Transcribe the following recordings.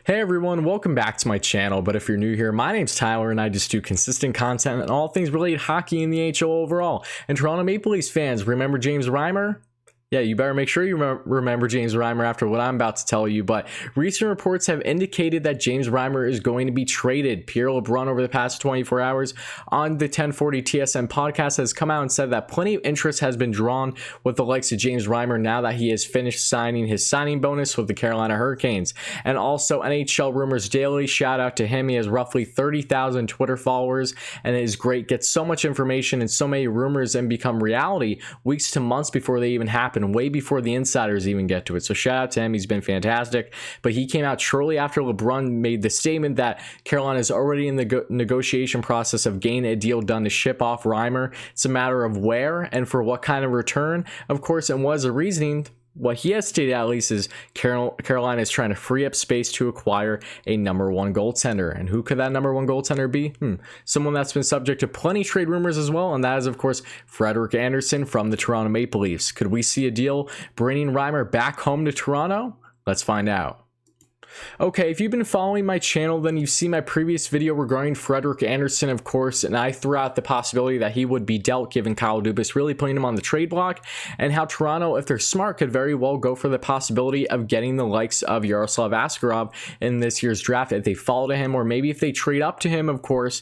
Hey everyone, welcome back to my channel. But if you're new here, my name's Tyler and I just do consistent content on all things related hockey in the NHL overall. And Toronto Maple Leafs fans, remember James Reimer? Yeah, you better make sure you remember James Reimer after what I'm about to tell you. But recent reports have indicated that James Reimer is going to be traded. Pierre, Lebrun, over the past 24 hours on the 1040 TSN podcast has come out and said that plenty of interest has been drawn with the likes of James Reimer now that he has finished signing his signing bonus with the Carolina Hurricanes. And also NHL Rumors Daily, shout out to him. He has roughly 30,000 Twitter followers and it is great. Gets so much information and so many rumors and become reality weeks to months before they even happen. Way before the insiders even get to it. So shout out to him. He's been fantastic. But he came out shortly after Lebrun made the statement that Carolina is already in the negotiation process of getting a deal done to ship off Reimer. It's a matter of where and for what kind of return, of course, and what is the reasoning. What he has stated at least is Carolina is trying to free up space to acquire a number one goaltender. And who could that number one goaltender be? Someone that's been subject to plenty trade rumors as well, and that is, of course, Frederik Andersen from the Toronto Maple Leafs. Could we see a deal bringing Reimer back home to Toronto? Let's find out. Okay, if you've been following my channel, then you've seen my previous video regarding Frederik Andersen, of course, and I threw out the possibility that he would be dealt given Kyle Dubas really putting him on the trade block, and how Toronto, if they're smart, could very well go for the possibility of getting the likes of Yaroslav Askarov in this year's draft if they fall to him, or maybe if they trade up to him, of course.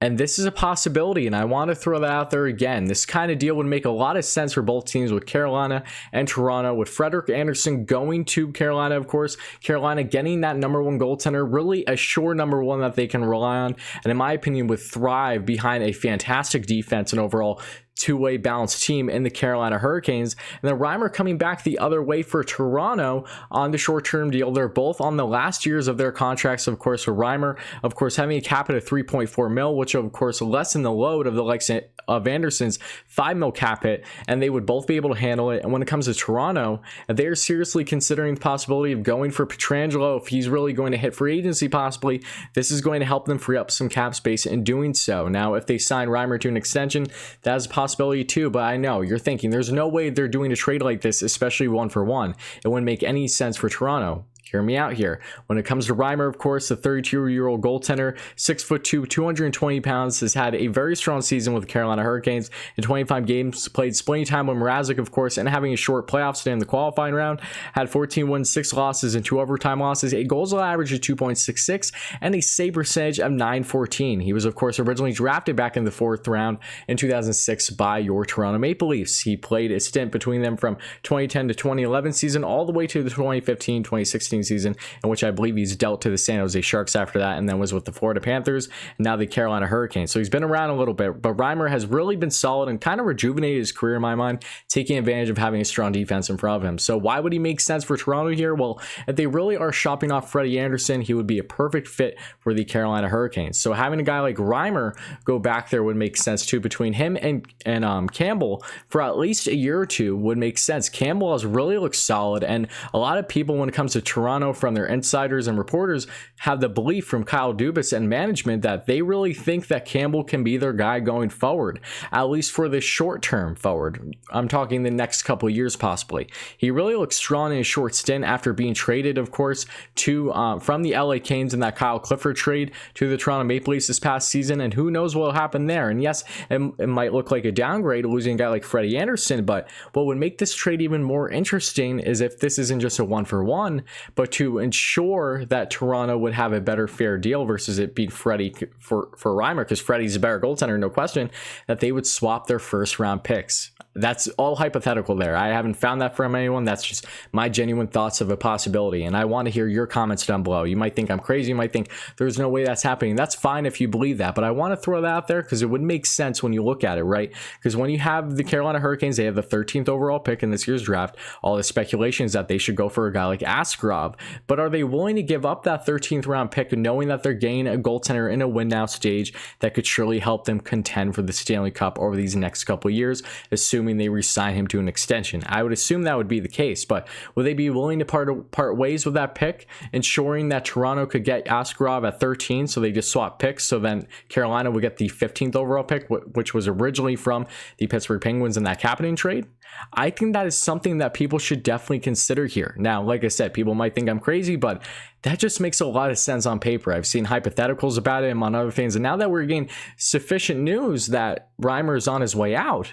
And this is a possibility, and I want to throw that out there again. This kind of deal would make a lot of sense for both teams with Carolina and Toronto. With Frederik Andersen going to Carolina, of course, Carolina getting that number one goaltender, really a sure number one that they can rely on, and in my opinion would thrive behind a fantastic defense and overall two-way balanced team in the Carolina Hurricanes. And then Reimer coming back the other way for Toronto on the short-term deal. They're both on the last years of their contracts, of course, for Reimer, of course, having a cap at a 3.4 mil, which of course lessen the load of the likes of Anderson's 5 mil cap hit, and they would both be able to handle it. And when it comes to Toronto, they are seriously considering the possibility of going for Pietrangelo if he's really going to hit free agency possibly. This is going to help them free up some cap space in doing so. Now, if they sign Reimer to an extension, that is a possibility too, but I know you're thinking there's no way they're doing a trade like this, especially one for one. It wouldn't make any sense for Toronto. Hear me out here. When it comes to Reimer, of course, the 32-year-old goaltender, 6'2", 220 pounds, has had a very strong season with the Carolina Hurricanes in 25 games, played splitting time with Mrazek, of course, and having a short playoff stay in the qualifying round, had 14 wins, 6 losses, and 2 overtime losses, a goals average of 2.66, and a save percentage of .914. He was, of course, originally drafted back in the 4th round in 2006 by your Toronto Maple Leafs. He played a stint between them from 2010 to 2011 season all the way to the 2015-2016 season, in which I believe he's dealt to the San Jose Sharks after that, and then was with the Florida Panthers, and now the Carolina Hurricanes. So he's been around a little bit, but Reimer has really been solid and kind of rejuvenated his career in my mind, taking advantage of having a strong defense in front of him. So why would he make sense for Toronto here? Well, if they really are shopping off Freddie Andersen, he would be a perfect fit for the Carolina Hurricanes. So having a guy like Reimer go back there would make sense too. Between him and Campbell for at least a year or two would make sense. Campbell has really looked solid, and a lot of people, when it comes to Toronto, from their insiders and reporters, have the belief from Kyle Dubas and management that they really think that Campbell can be their guy going forward, at least for the short term forward. I'm talking the next couple of years possibly. He really looks strong in a short stint after being traded, of course, to from the LA Kings in that Kyle Clifford trade to the Toronto Maple Leafs this past season, and who knows what will happen there. And yes, it might look like a downgrade losing a guy like Freddie Andersen, but what would make this trade even more interesting is if this isn't just a one-for-one, but to ensure that Toronto would have a better fair deal versus it being Freddie for Reimer, because Freddie's a better goaltender, no question, that they would swap their first round picks. That's all hypothetical there. I haven't found that from anyone. That's just my genuine thoughts of a possibility, and I want to hear your comments down below. You might think I'm crazy. You might think there's no way that's happening. That's fine if you believe that, but I want to throw that out there because it would make sense when you look at it, right? Because when you have the Carolina Hurricanes, they have the 13th overall pick in this year's draft. All the speculation is that they should go for a guy like Askarov, but are they willing to give up that 13th round pick knowing that they're gaining a goaltender in a win now stage that could surely help them contend for the Stanley Cup over these next couple of years, assuming assuming they re-sign him to an extension. I would assume that would be the case, but would they be willing to part ways with that pick, ensuring that Toronto could get Askarov at 13, so they just swap picks, so then Carolina would get the 15th overall pick, which was originally from the Pittsburgh Penguins in that Kapanen trade? I think that is something that people should definitely consider here. Now, like I said, people might think I'm crazy, but that just makes a lot of sense on paper. I've seen hypotheticals about it among other things, and now that we're getting sufficient news that Reimer is on his way out,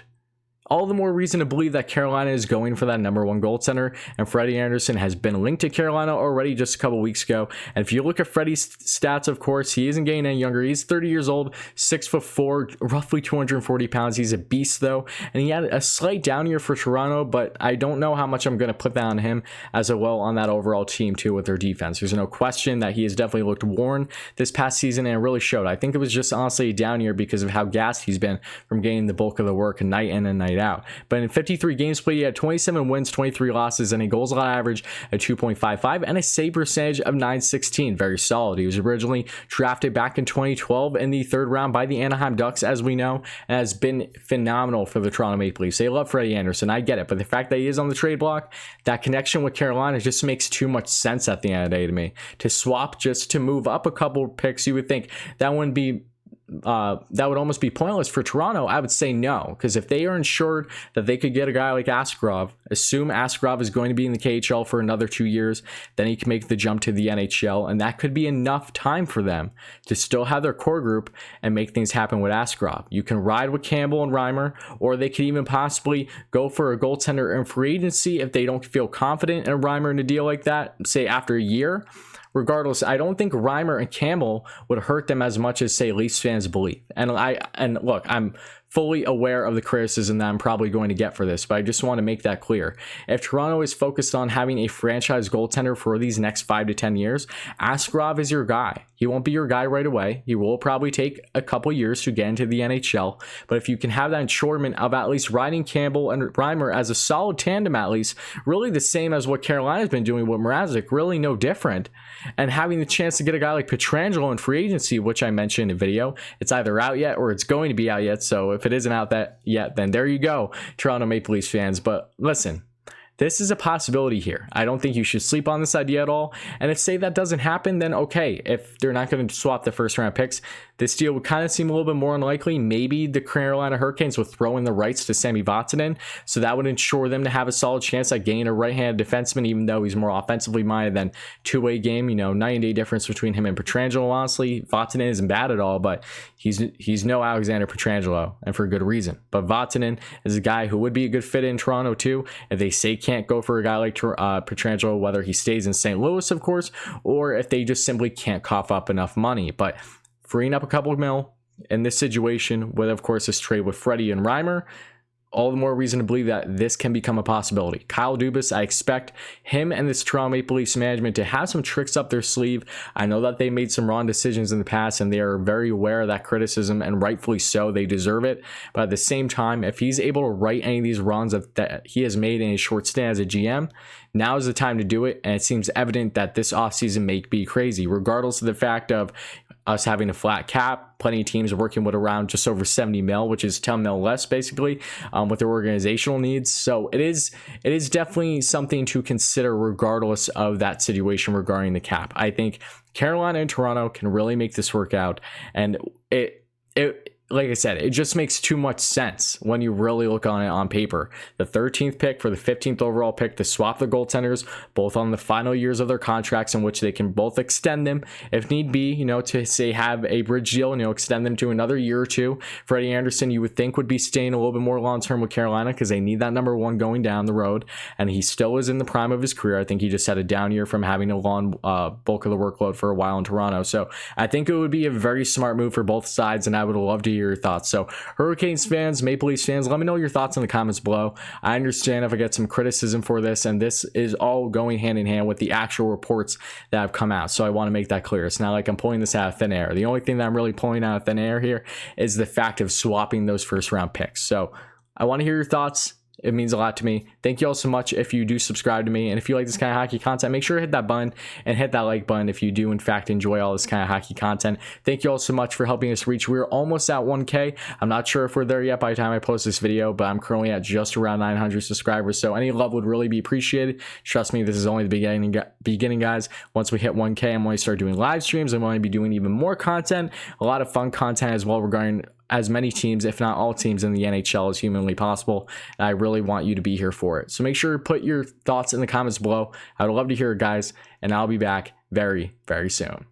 all the more reason to believe that Carolina is going for that number one goaltender, and Freddie Andersen has been linked to Carolina already just a couple weeks ago. And if you look at Freddie's stats, of course, he isn't getting any younger. He's 30 years old, 6'4", roughly 240 pounds. He's a beast though, and he had a slight down year for Toronto, but I don't know how much I'm going to put that on him as well on that overall team too with their defense. There's no question that he has definitely looked worn this past season, and it really showed. I think it was just honestly a down year because of how gassed he's been from getting the bulk of the work night in and night out. But in 53 games played, he had 27 wins, 23 losses, and a goals allowed average of 2.55 and a save percentage of .916. Very solid. He was originally drafted back in 2012 in the third round by the Anaheim Ducks, as we know, and has been phenomenal for the Toronto Maple Leafs. They love Freddie Andersen. I get it, but the fact that he is on the trade block, that connection with Carolina just makes too much sense at the end of the day to me. To swap just to move up a couple picks, you would think that wouldn't be that would almost be pointless for Toronto. I would say no, because if they are ensured that they could get a guy like Askarov, assume Askarov is going to be in the KHL for another 2 years, then he can make the jump to the NHL, and that could be enough time for them to still have their core group and make things happen with Askarov. You can ride with Campbell and Reimer, or they could even possibly go for a goaltender in free agency if they don't feel confident in Reimer in a deal like that, say after a year. Regardless, I don't think Reimer and Campbell would hurt them as much as, say, Leafs fans believe. And look, I'm fully aware of the criticism that I'm probably going to get for this, but I just want to make that clear. If Toronto is focused on having a franchise goaltender for these next 5 to 10 years, Askarov is your guy. He won't be your guy right away. He will probably take a couple years to get into the NHL, but if you can have that ensurement of at least riding Campbell and Reimer as a solid tandem, at least, really the same as what Carolina's been doing with Mrazek, really no different, and having the chance to get a guy like Pietrangelo in free agency, which I mentioned in a video, it's either out yet or it's going to be out yet, so if it isn't out that yet, then there you go, Toronto Maple Leafs fans. But listen, this is a possibility here. I don't think you should sleep on this idea at all. And if, say, that doesn't happen, then okay. If they're not going to swap the first round picks, this deal would kind of seem a little bit more unlikely. Maybe the Carolina Hurricanes would throw in the rights to Sami Vatanen, so that would ensure them to have a solid chance at getting a right-handed defenseman, even though he's more offensively minded than two-way game. You know, night and day difference between him and Pietrangelo, honestly. Vatanen isn't bad at all, but he's no Alexander Pietrangelo, and for good reason. But Vatanen is a guy who would be a good fit in Toronto too, if they say can't go for a guy like Pietrangelo, whether he stays in St. Louis, of course, or if they just simply can't cough up enough money. But freeing up a couple of mil in this situation with, of course, this trade with Freddie and Reimer, all the more reason to believe that this can become a possibility. Kyle Dubas, I expect him and this Toronto Maple Leafs management to have some tricks up their sleeve. I know that they made some wrong decisions in the past, and they are very aware of that criticism, and rightfully so. They deserve it. But at the same time, if he's able to right any of these wrongs that he has made in a short stint as a GM, now is the time to do it. And it seems evident that this offseason may be crazy, regardless of the fact of us having a flat cap. Plenty of teams are working with around just over 70 mil, which is 10 mil less basically, with their organizational needs. So it is definitely something to consider regardless of that situation regarding the cap. I think Carolina and Toronto can really make this work out, and it like I said, it just makes too much sense when you really look on it on paper. The 13th pick for the 15th overall pick to swap the goaltenders, both on the final years of their contracts, in which they can both extend them if need be, you know, to say have a bridge deal, you know, extend them to another year or two. Freddie Andersen, you would think, would be staying a little bit more long-term with Carolina because they need that number one going down the road, and he still is in the prime of his career. I think he just had a down year from having a long bulk of the workload for a while in Toronto. So I think it would be a very smart move for both sides, and I would love to hear your thoughts. So Hurricanes fans, Maple Leafs fans, let me know your thoughts in the comments below. I understand if I get some criticism for this, and this is all going hand in hand with the actual reports that have come out. So I want to make that clear. It's not like I'm pulling this out of thin air. The only thing that I'm really pulling out of thin air here is the fact of swapping those first round picks. So I want to hear your thoughts. It means a lot to me. Thank you all so much if you do subscribe to me. And if you like this kind of hockey content, make sure to hit that button and hit that like button if you do, in fact, enjoy all this kind of hockey content. Thank you all so much for helping us reach. We're almost at 1K. I'm not sure if we're there yet by the time I post this video, but I'm currently at just around 900 subscribers. So any love would really be appreciated. Trust me, this is only the beginning, guys. Once we hit 1K, I'm going to start doing live streams. I'm going to be doing even more content, a lot of fun content as well regarding as many teams, if not all teams in the NHL as humanly possible. And I really want you to be here for it. So make sure to put your thoughts in the comments below. I would love to hear it, guys, and I'll be back very, very soon.